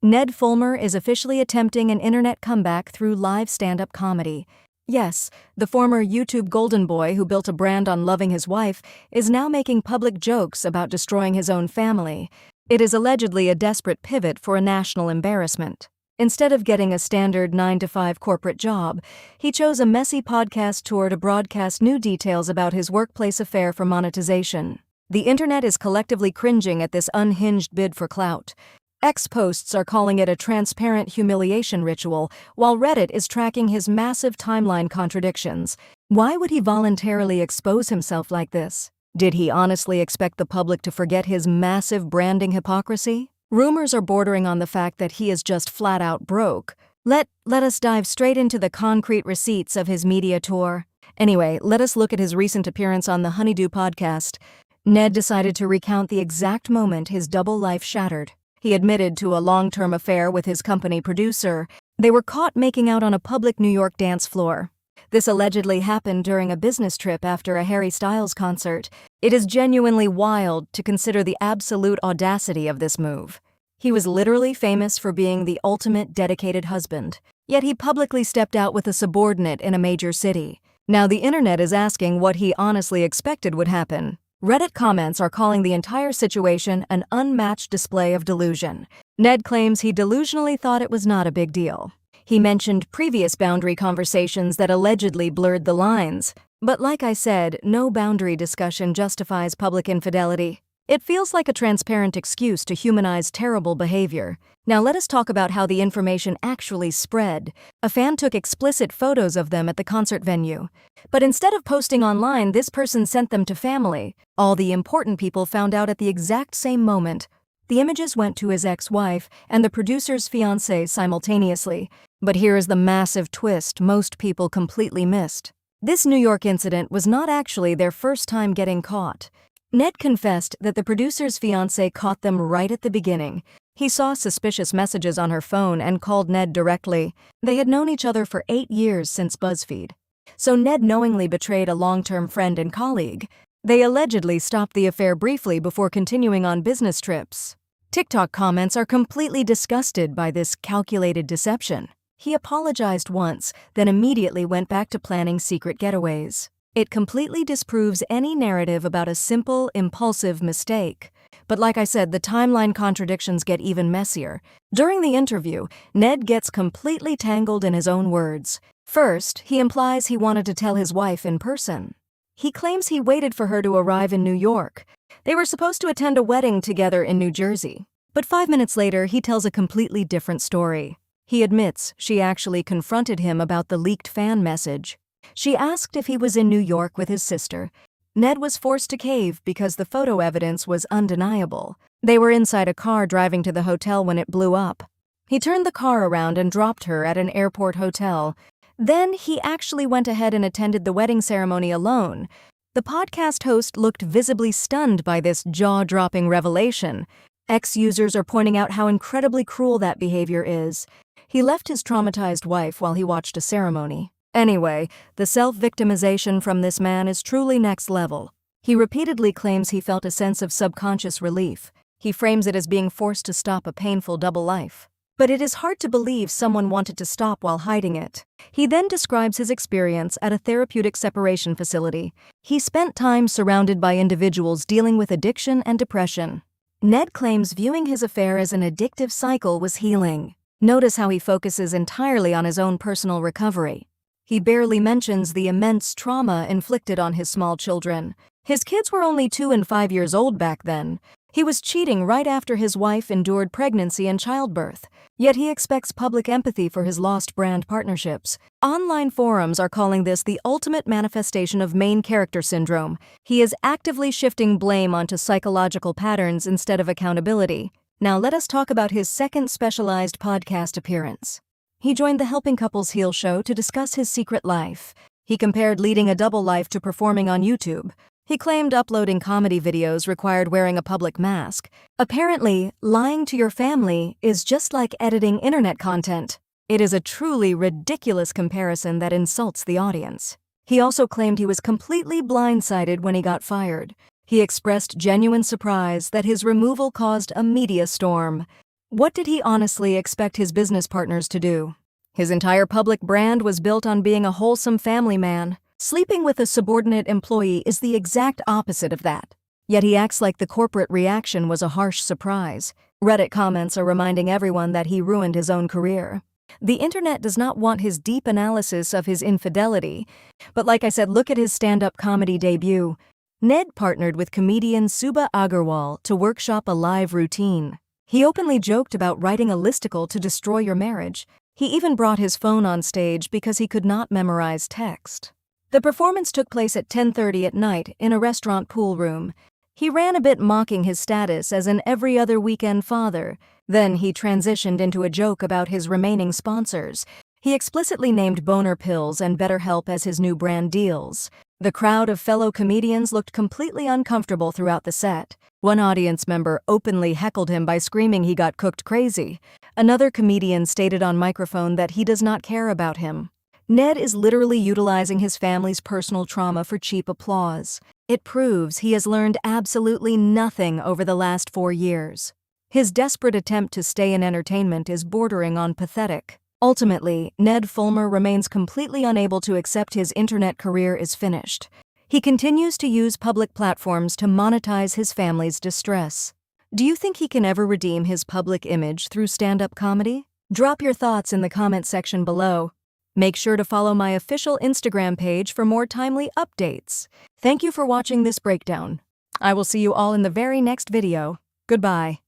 Ned Fulmer is officially attempting an internet comeback through live stand-up comedy. Yes, the former YouTube golden boy who built a brand on loving his wife is now making public jokes about destroying his own family. It is allegedly a desperate pivot for a national embarrassment. Instead of getting a standard 9-to-5 corporate job, he chose a messy podcast tour to broadcast new details about his workplace affair for monetization. The internet is collectively cringing at this unhinged bid for clout. X posts are calling it a transparent humiliation ritual, while Reddit is tracking his massive timeline contradictions. Why would he voluntarily expose himself like this? Did he honestly expect the public to forget his massive branding hypocrisy? Rumors are bordering on the fact that he is just flat out broke. Let us dive straight into the concrete receipts of his media tour. Anyway, let us look at his recent appearance on the Honeydew podcast. Ned decided to recount the exact moment his double life shattered. He admitted to a long-term affair with his company producer. They were caught making out on a public New York dance floor. This allegedly happened during a business trip after a Harry Styles concert. It is genuinely wild to consider the absolute audacity of this move. He was literally famous for being the ultimate dedicated husband, yet he publicly stepped out with a subordinate in a major city. Now the internet is asking what he honestly expected would happen. Reddit comments are calling the entire situation an unmatched display of delusion. Ned claims he delusionally thought it was not a big deal. He mentioned previous boundary conversations that allegedly blurred the lines. But like I said, no boundary discussion justifies public infidelity. It feels like a transparent excuse to humanize terrible behavior. Now let us talk about how the information actually spread. A fan took explicit photos of them at the concert venue. But instead of posting online, this person sent them to family. All the important people found out at the exact same moment. The images went to his ex-wife and the producer's fiancé simultaneously. But here is the massive twist most people completely missed. This New York incident was not actually their first time getting caught. Ned confessed that the producer's fiancé caught them right at the beginning. He saw suspicious messages on her phone and called Ned directly. They had known each other for 8 years since BuzzFeed. So Ned knowingly betrayed a long-term friend and colleague. They allegedly stopped the affair briefly before continuing on business trips. TikTok comments are completely disgusted by this calculated deception. He apologized once, then immediately went back to planning secret getaways. It completely disproves any narrative about a simple, impulsive mistake. But like I said, the timeline contradictions get even messier. During the interview, Ned gets completely tangled in his own words. First, he implies he wanted to tell his wife in person. He claims he waited for her to arrive in New York. They were supposed to attend a wedding together in New Jersey. But 5 minutes later, he tells a completely different story. He admits she actually confronted him about the leaked fan message. She asked if he was in New York with his sister. Ned was forced to cave because the photo evidence was undeniable. They were inside a car driving to the hotel when it blew up. He turned the car around and dropped her at an airport hotel. Then he actually went ahead and attended the wedding ceremony alone. The podcast host looked visibly stunned by this jaw-dropping revelation. Ex-users are pointing out how incredibly cruel that behavior is. He left his traumatized wife while he watched a ceremony. Anyway, the self-victimization from this man is truly next level. He repeatedly claims he felt a sense of subconscious relief. He frames it as being forced to stop a painful double life. But it is hard to believe someone wanted to stop while hiding it. He then describes his experience at a therapeutic separation facility. He spent time surrounded by individuals dealing with addiction and depression. Ned claims viewing his affair as an addictive cycle was healing. Notice how he focuses entirely on his own personal recovery. He barely mentions the immense trauma inflicted on his small children. His kids were only 2 and 5 years old back then. He was cheating right after his wife endured pregnancy and childbirth. Yet he expects public empathy for his lost brand partnerships. Online forums are calling this the ultimate manifestation of main character syndrome. He is actively shifting blame onto psychological patterns instead of accountability. Now let us talk about his second specialized podcast appearance. He joined the Helping Couples Heal show to discuss his secret life. He compared leading a double life to performing on YouTube. He claimed uploading comedy videos required wearing a public mask. Apparently, lying to your family is just like editing internet content. It is a truly ridiculous comparison that insults the audience. He also claimed he was completely blindsided when he got fired. He expressed genuine surprise that his removal caused a media storm. What did he honestly expect his business partners to do? His entire public brand was built on being a wholesome family man. Sleeping with a subordinate employee is the exact opposite of that. Yet he acts like the corporate reaction was a harsh surprise. Reddit comments are reminding everyone that he ruined his own career. The internet does not want his deep analysis of his infidelity, but like I said, look at his stand-up comedy debut. Ned partnered with comedian Subha Agarwal to workshop a live routine. He openly joked about writing a listicle to destroy your marriage. He even brought his phone on stage because he could not memorize text. The performance took place at 10:30 at night in a restaurant pool room. He ran a bit mocking his status as an every other weekend father. Then he transitioned into a joke about his remaining sponsors. He explicitly named Boner Pills and BetterHelp as his new brand deals. The crowd of fellow comedians looked completely uncomfortable throughout the set. One audience member openly heckled him by screaming he got cooked crazy. Another comedian stated on microphone that he does not care about him. Ned is literally utilizing his family's personal trauma for cheap applause. It proves he has learned absolutely nothing over the last 4 years. His desperate attempt to stay in entertainment is bordering on pathetic. Ultimately, Ned Fulmer remains completely unable to accept his internet career is finished. He continues to use public platforms to monetize his family's distress. Do you think he can ever redeem his public image through stand-up comedy? Drop your thoughts in the comment section below. Make sure to follow my official Instagram page for more timely updates. Thank you for watching this breakdown. I will see you all in the very next video. Goodbye.